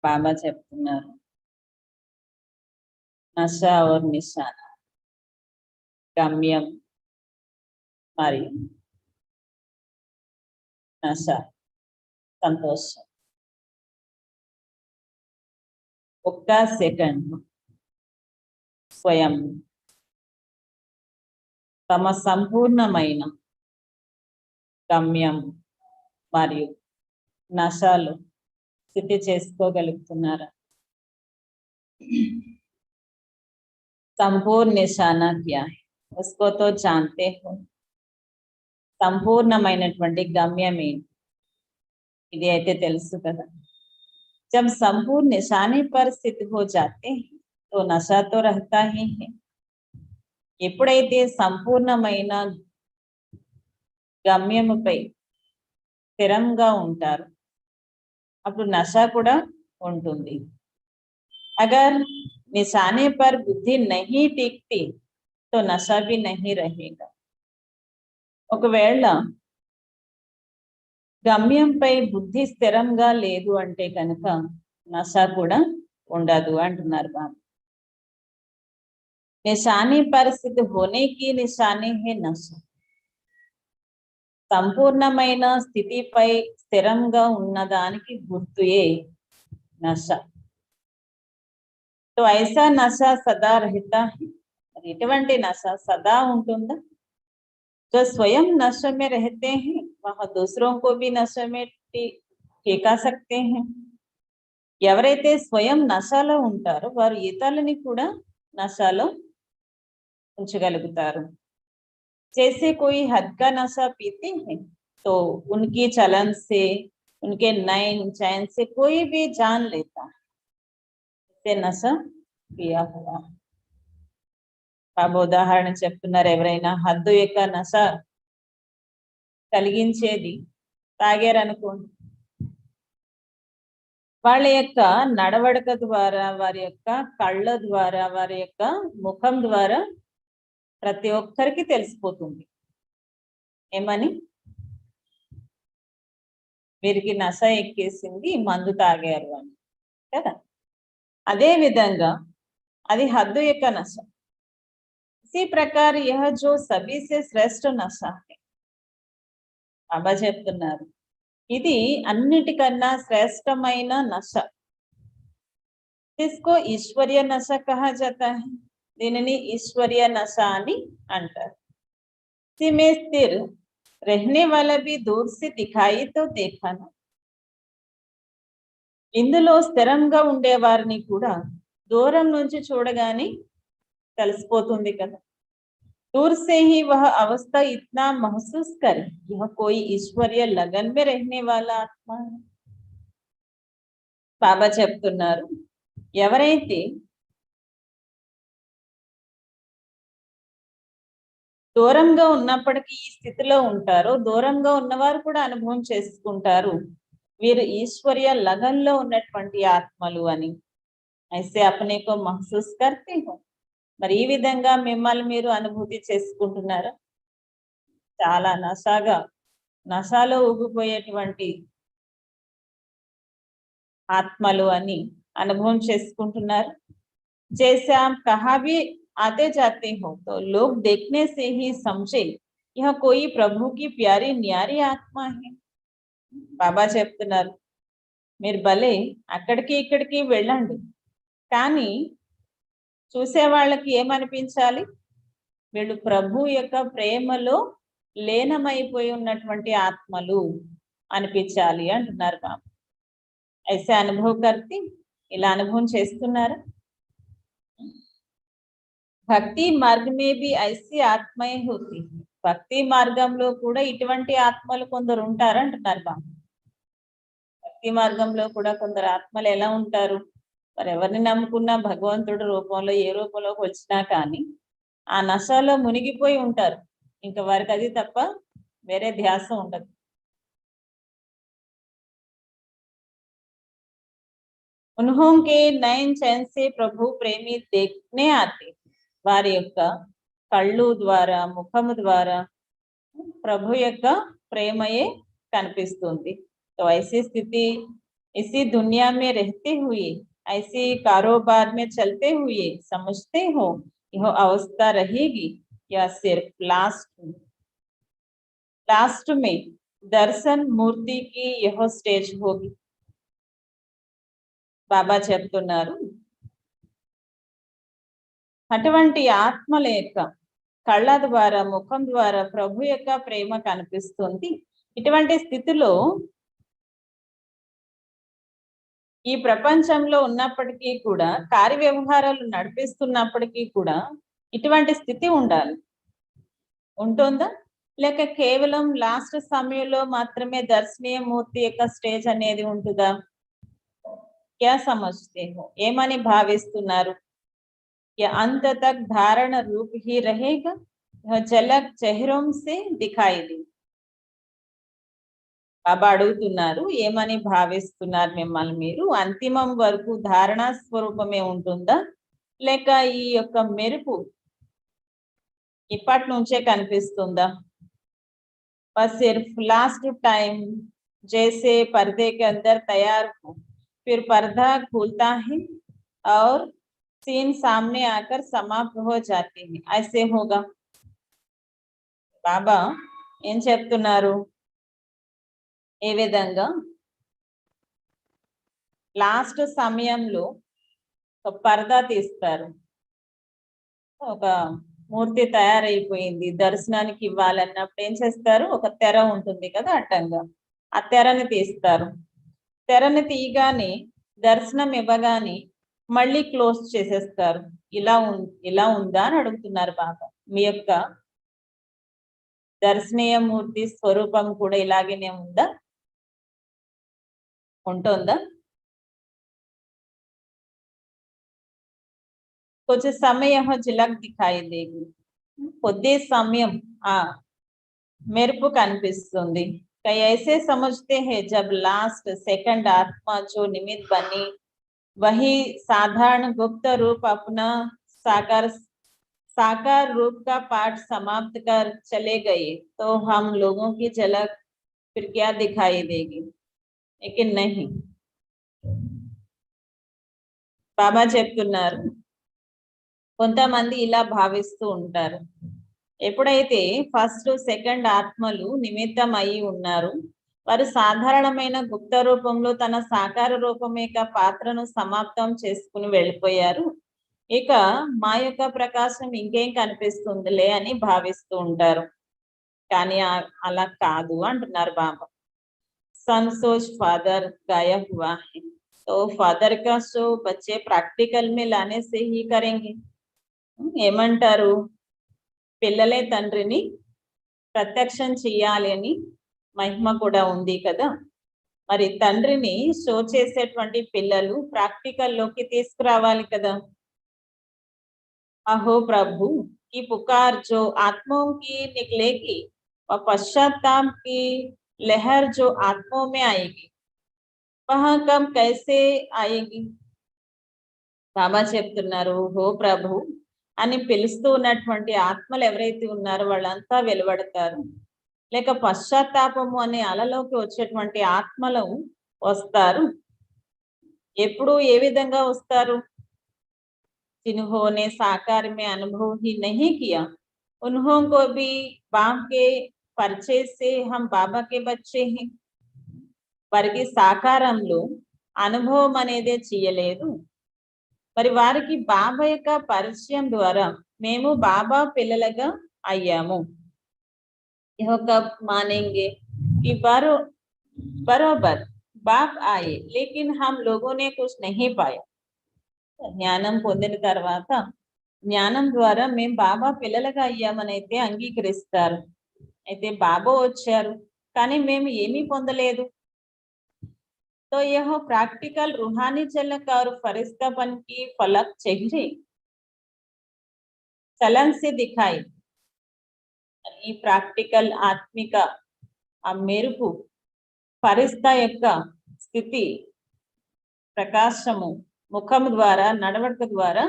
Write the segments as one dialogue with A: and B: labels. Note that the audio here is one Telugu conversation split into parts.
A: బాబా చెప్తున్నారు, నశ और నిశానా, గమ్యం మరియు నశ సంతోషం. ఒక్క సెకండ్ స్వయం తమ సంపూర్ణమైన గమ్యం మరియు నశాలు స్థితి చేసుకోగలుగుతున్నారా? संपूर्ण निशाना क्या है उसको तो जानते हो. సంపూర్ణమైనటువంటి గమ్యం ఏంటి ఇది అయితే తెలుసు కదా. जब संपूर्ण निशाने पर स्थित हो जाते हैं तो नशा तो रहता ही है. ఎప్పుడైతే సంపూర్ణమైన గమ్యముపై స్థిరంగా ఉంటారు అప్పుడు నశ కూడా ఉంటుంది. अगर निशाने पर बुद्धि नहीं टिकती तो नशा भी नहीं रहेगा. ఒకవేళ గమ్యంపై బుద్ధి స్థిరంగా లేదు అంటే కనుక నశ కూడా ఉండదు అంటున్నారు బాబా. నిశాని పరిస్థితి होने की निशानी है नशा. సంపూర్ణమైన స్థితిపై స్థిరంగా ఉన్నదానికి గుర్తుయే నశ. तो ऐसा नशा सदा रहता है. इటువంటి नशा सदा ఉంటుందా? जो स्वयं नशे में रहते हैं वह दूसरों को भी नशे में टिका सकते हैं. ఎవరైతే స్వయం నశలో ఉంటారో వారు ఇతరులని కూడా నశలో ఉంచగలుగుతారు. जैसे कोई हद का नशा पीते हैं तो उनकी चलन से उनके नैन चैन से कोई भी जान लेता है. నశ పియా హువా. బాబా ఉదాహరణ చెప్తున్నారు, ఎవరైనా హద్దు యొక్క నశ కలిగించేది తాగారనుకోండి, వాళ్ళ యొక్క నడవడిక ద్వారా, వారి యొక్క కళ్ళ ద్వారా, వారి యొక్క ముఖం ద్వారా ప్రతి ఒక్కరికి తెలిసిపోతుంది ఏమని, వీరికి నశ ఎక్కేసింది, మందు తాగారు అని కదా. అదే విధంగా అది హద్దు యొక్క నశ. इसी प्रकार यह जो सभी से श्रेष्ठ नशा है. బాబా చెప్తున్నారు ఇది అన్నిటికన్నా శ్రేష్టమైన నశ. इसको ईश्वरीय नशा कहा जाता है. దీనిని ఈశ్వరీయ నశ అని అంటారు. इसी में स्थिर रहने वाला भी दूर से दिखाई तो देखा ना. ఇందులో స్థిరంగా ఉండే వారిని కూడా దూరం నుంచి చూడగానే తెలిసిపోతుంది కదా. दूर से ही वह अवस्था इतना महसूस करे यह कोई ईश्वरीय लगन में रहने वाला आत्मा है. బాబా చెప్తున్నారు, ఎవరైతే దూరంగా ఉన్నప్పటికీ ఈ స్థితిలో ఉంటారో దూరంగా ఉన్నవారు కూడా అనుభవం చేసుకుంటారు వీరు ఈశ్వరీయ లగన్లో ఉన్నటువంటి ఆత్మలు అని. అయితే अपने को महसूस करते हो. మరి ఈ విధంగా మిమ్మల్ని మీరు అనుభూతి చేసుకుంటున్నారా? చాలా నశాలో ఊగిపోయేటువంటి ఆత్మలు అని అనుభవం చేసుకుంటున్నారు. जैसे आप कहाँ भी आते जाते हो तो लोग देखने से ही समझे यह कोई प्रभु की प्यारी न्यारी आत्मा है. బాబా చెప్తున్నారు, మీరు భలే అక్కడికి ఇక్కడికి వెళ్ళండి, కానీ చూసే వాళ్ళకి ఏమనిపించాలి, వీళ్ళు ప్రభు యొక్క ప్రేమలో లీనమైపోయి ఉన్నటువంటి ఆత్మలు అనిపించాలి అంటున్నారు బాబా. ऐसे अनुभव करती, ఇలా అనుభవం చేస్తున్నారా? భక్తి మార్గ में भी ऐसी आत्माएं होती है. భక్తి మార్గంలో కూడా ఇటువంటి ఆత్మలు కొందరు ఉంటారు అంటున్నారు బాబా. భక్తి మార్గంలో కూడా కొందరు ఆత్మలు ఎలా ఉంటారు, మరి ఎవరిని నమ్ముకున్నా భగవంతుడు రూపంలో ఏ రూపంలోకి వచ్చినా కానీ ఆ నశలో మునిగిపోయి ఉంటారు. ఇంకా వారికి అది తప్ప వేరే ధ్యాస ఉండదు. उन्होंने नयन चैन से प्रभु प्रेमी देखने आते. వారి యొక్క కళ్ళు ద్వారా, ముఖము ద్వారా ప్రభు యొక్క ప్రేమయే కనిపిస్తుంది. तो ऐसी स्थिति इसी दुनिया में रहते हुए, ऐसे कारोबार में चलते हुए समझते हो यह अवस्था रहेगी या सिर्फ लास्ट में दर्शन मूर्ति की यह स्टेज होगी। బాబా చెప్తున్నారు, అటువంటి ఆత్మల యొక్క కళ్ళ ద్వారా, ముఖం ద్వారా ప్రభు యొక్క ప్రేమ కనిపిస్తుంది. ఇటువంటి స్థితిలో ఈ ప్రపంచంలో ఉన్నప్పటికీ కూడా, కార్య వ్యవహారాలు నడిపిస్తున్నప్పటికీ కూడా ఇటువంటి స్థితి ఉండాలి. ఉంటుందా? లేక కేవలం లాస్ట్ సమయంలో మాత్రమే దర్శనీయ మూర్తి యొక్క స్టేజ్ అనేది ఉంటుందా? क्या समझते हो? ఏమని భావిస్తున్నారు? या अंत तक धारण रूप ही रहेगा? यह झलक चेहरों से दिखाई दी. బాబా అడుగుతున్నారు, ఏమని భావిస్తున్నారు మిమ్మల్ని మీరు? అంతిమం వరకు ధారణా స్వరూపమే ఉంటుందా, లేక ఈ యొక్క మెరుపు ఇప్పటి నుంచే కనిపిస్తుందా? बस सिर्फ लास्ट टाइम जैसे पर्दे के अंदर तैयार हो, फिर पर्दा खुलता है और सीन सामने आकर समाप्त हो जाते हैं, ऐसे होगा? బాబా ఏం చెప్తున్నారు? ఏ విధంగా లాస్ట్ సమయంలో ఒక పరదా తీస్తారు. ఒక మూర్తి తయారైపోయింది, దర్శనానికి ఇవ్వాలన్నప్పుడు ఏం చేస్తారు? ఒక తెర ఉంటుంది కదా అడ్డంగా, ఆ తెరని తీస్తారు. తెరని తీయగానే, దర్శనం ఇవ్వగానే మళ్ళీ క్లోజ్ చేసేస్తారు. ఇలా ఉందా అని అడుగుతున్నారు బాబా. మీ యొక్క దర్శనీయ మూర్తి స్వరూపం కూడా ఇలాగనే ఉందా, ఉంటుందా? कुछ समय यह झलक दिखाई देगी, కొద్ది సమయం ఆ మెరుపు కనిపిస్తుంది. कई ऐसे समझते हैं जब लास्ट सेकंड आत्मा जो निमित्त बनी वही साधारण गुप्त रूप अपना साकार रूप का पाठ समाप्त कर चले गए तो हम लोगों की झलक फिर क्या दिखाई देगी? लेकिन नहीं. బాబా చెప్తున్నారు, కొంతమంది ఇలా భావిస్తూ ఉంటారు. ఎప్పుడైతే ఫస్ట్ సెకండ్ ఆత్మలు నిమిత్తం అయి ఉన్నారు, వారు సాధారణమైన గుప్త రూపంలో తన సాకార రూపం యొక్క పాత్రను సమాప్తం చేసుకుని వెళ్ళిపోయారు, ఇక మా యొక్క ప్రకాశం ఇంకేం కనిపిస్తుందిలే అని భావిస్తూ ఉంటారు. కానీ అలా కాదు అంటున్నారు బాబా. सन सोच फादर गाया हुआ है, तो फादर का शो बच्चे प्रैक्टिकल में लाने से ही करेंगे. ఏమంటారు? పిల్లలే తండ్రిని ప్రత్యక్షం చెయ్యాలి అని మహిమ కూడా ఉంది కదా, మరి తండ్రిని షో చేసేటువంటి పిల్లలు ప్రాక్టికల్ లోకి తీసుకురావాలి కదా. अहो प्रभु की पुकार जो आत्माओं की निकलेगी और पश्चाताप की लहर जो आत्माओं में आएगी वह कब कैसे आएगी? బాబా చెప్తున్నారు, హో ప్రభు అని పిలుస్తూ ఉన్నటువంటి ఆత్మలు ఎవరైతే ఉన్నారో వాళ్ళంతా వెలువడతారు, లేక పశ్చాత్తాపము అనే అలలోకి వచ్చేటువంటి ఆత్మలు వస్తారు. ఎప్పుడు, ఏ విధంగా వస్తారు? जिन्होंने साकार में अनुभव ही नहीं किया उन्हों को भी बाप के परिचय से हम बाबा के बच्चे हैं. వారికి సాకారంలో అనుభవం అనేది చేయలేదు, మరి వారికి బాబా యొక్క పరిచయం ద్వారా మేము బాబా పిల్లలుగా అయ్యాము. यह कब मानेंगे कि बरोबर बाप आए लेकिन हम लोगों ने कुछ नहीं पाया. జ్ఞానం పొందిన తర్వాత జ్ఞానం ద్వారా మేము బాబా పిల్లలుగా అయ్యామని అయితే అంగీకరిస్తారు. అయితే బాబా వచ్చారు కానీ మేము ఏమీ పొందలేదు. तो यह प्रैक्टिकल रूहानी झलक और फरिश्तापन की फलक चेहरे चलन से दिखाई. ఈ ప్రాక్టికల్ ఆత్మిక ఆ మెరుపు ఫరిస్తా యొక్క స్థితి ప్రకాశము ముఖం ద్వారా, నడవడిక ద్వారా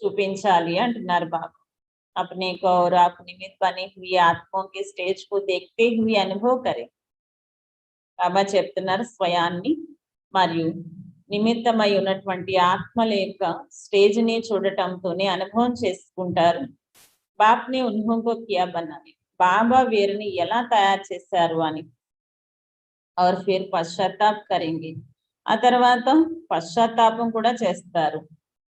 A: చూపించాలి అంటున్నారు బాబా. अपने को और आप निमित्त बने हुए आत्माओं के स्टेज को देखते हुए अनुभव करें. బాబా చెప్తున్నారు, స్వయాన్ని మరియు నిమిత్తమై ఉన్నటువంటి ఆత్మల యొక్క స్టేజ్ ని చూడటంతోనే అనుభవం చేసుకుంటారు. బాప్ని ఉన్హోంకో కియా బనాలి, బాబా వీరిని ఎలా తయారు చేశారు అని. और फिर పశ్చాత్తాప్ కरेंगे, ఆ తర్వాత పశ్చాత్తాపం కూడా చేస్తారు.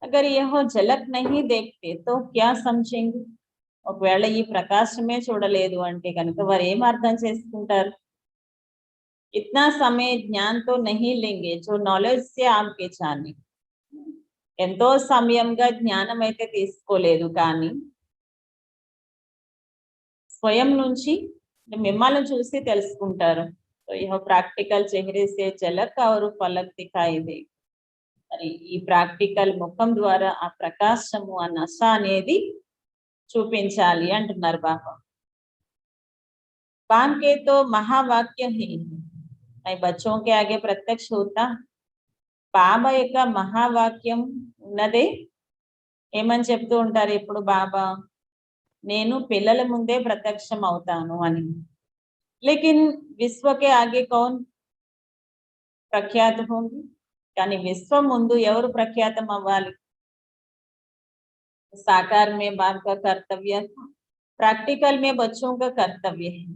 A: అగర్ యహో झलक नहीं देखते तो क्या समझेंगे, ఒకవేళ ఈ ప్రకాశమే చూడలేదు అంటే కనుక వారు ఏం అర్థం చేసుకుంటారు. इतना समय ज्ञान तो नहीं लेंगे जो नॉलेज से आपके जाने, ఎంతో సమయంగా జ్ఞానం అయితే తీసుకోలేదు కానీ స్వయం నుంచి మిమ్మల్ని చూసి తెలుసుకుంటారు. तो यह प्रैक्टिकल चेहरे से झलक और फलक दिखाई दे, మరి ఈ ప్రాక్టికల్ ముఖం ద్వారా ఆ ప్రకాశము ఆ నశ అనేది చూపించాలి అంటున్నారు బాబా. बाप के तो महावाक्य ही मैं बच्चों के आगे प्रत्यक्ष होता, బాబా యొక్క మహావాక్యం ఉన్నదే ఏమని చెప్తూ ఉంటారు ఇప్పుడు బాబా, నేను పిల్లల ముందే ప్రత్యక్షం అవుతాను అని. लेकिन विश्व के आगे कौन प्रख्यात होंगे, కానీ విశ్వం ముందు ఎవరు ప్రఖ్యాతం అవ్వాలి. साकार में बाप का कर्तव्य था, प्रैक्टिकल में बच्चों का कर्तव्य है.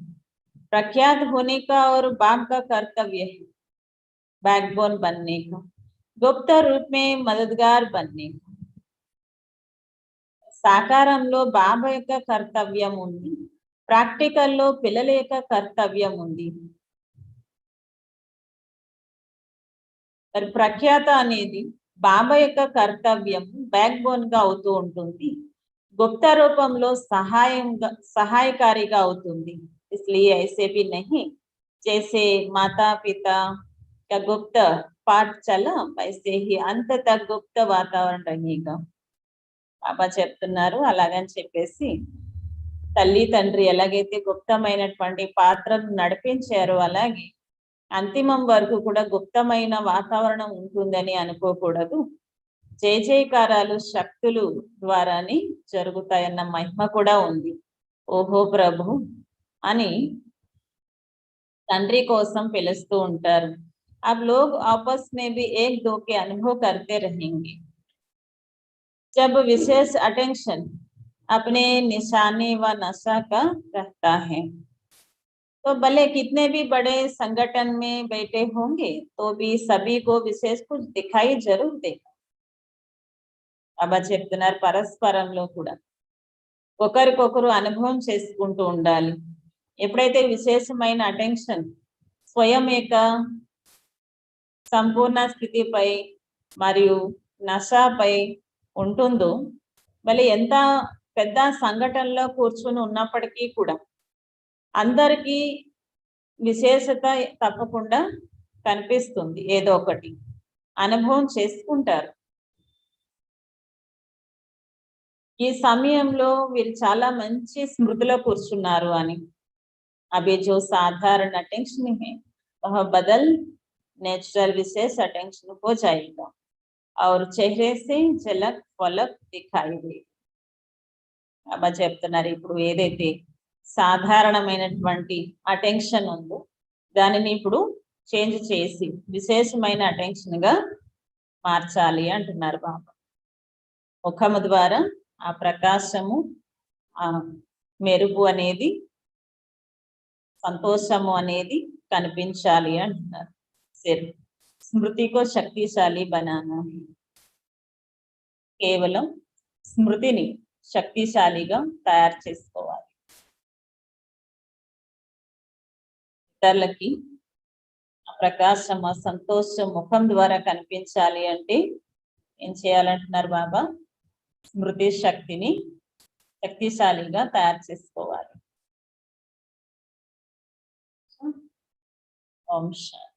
A: प्रख्यात होने का और बाप का कर्तव्य है बैकबोन बनने का, गुप्त रूप में मददगार बनने का. సాకారంలో బాబా యొక్క కర్తవ్యం ఉంది, ప్రాక్టికల్లో పిల్లల యొక్క కర్తవ్యం ఉంది. మరి ప్రఖ్యాత అనేది బాబా యొక్క కర్తవ్యం బ్యాక్ బోన్ గా అవుతూ ఉంటుంది, గుప్త రూపంలో సహాయకారిగా అవుతుంది. इसलिए ऐसे भी नहीं जैसे माता पिता का गुप्त पाठ चला वैसे ही अंत तक गुप्त वातावरण रहेगा. బాబా చెప్తున్నారు అలాగని చెప్పేసి తల్లి తండ్రి ఎలాగైతే గుప్తమైనటువంటి పాత్రను నడిపించారో అలాగే అంతిమం వరకు కూడా గుప్తమైన వాతావరణం ఉంటుందని అనుకోకూడదు. జయ జయకారాలు శక్తులు ద్వారానే జరుగుతాయన్న మహిమ కూడా ఉంది. ఓహో ప్రభు అని తండ్రి కోసం పిలుస్తూ ఉంటారు. अब लोग आपस में भी एक दो के अनुभव करते रहेंगे. जब विशेष अटेंशन अपने निशाने व नशा का रहता है तो भले कितने भी बड़े संगठन में बैठे होंगे तो भी सभी को विशेष कुछ दिखाई जरूर देगा. బాబా చెప్తున్నారు పరస్పరంలో కూడా ఒకరికొకరు అనుభవం చేసుకుంటూ ఉండాలి. ఎప్పుడైతే విశేషమైన అటెన్షన్ స్వయం యొక్క సంపూర్ణ స్థితిపై మరియు నశపై ఉంటుందో, మళ్ళీ ఎంత పెద్ద సంఘటనలో కూర్చుని ఉన్నప్పటికీ కూడా అందరికీ విశేషత తప్పకుండా కనిపిస్తుంది, ఏదో ఒకటి అనుభవం చేసుకుంటారు. ఈ సమయంలో వీరు చాలా మంచి స్మృతిలో కూర్చున్నారు అని. అవి జో సాధారణ అటెన్షన్ है वह बदल नेचुरल विशेष अटेंशन हो जाएगा और चेहरे से झलक फलक दिखाई दे. బాబా చెప్తున్నారు ఇప్పుడు ఏదైతే సాధారణమైనటువంటి అటెన్షన్ ఉందో దానిని ఇప్పుడు చేంజ్ చేసి విశేషమైన అటెన్షన్ గా మార్చాలి అంటున్నారు బాబా. ముఖము ద్వారా ఆ ప్రకాశము ఆ మెరుపు అనేది సంతోషము అనేది కనిపించాలి అంటున్నారు. స్మృతికో శక్తిశాలి బనానా, కేవలం స్మృతిని శక్తిశాలిగా తయారు చేసుకోవాలి. ఇతరులకి ప్రకాశం సంతోషం ముఖం ద్వారా కనిపించాలి అంటే ఏం చేయాలంటున్నారు బాబా, స్మృతి శక్తిని శక్తిశాలిగా తయారు చేసుకోవాలి. ఓం శాంతి.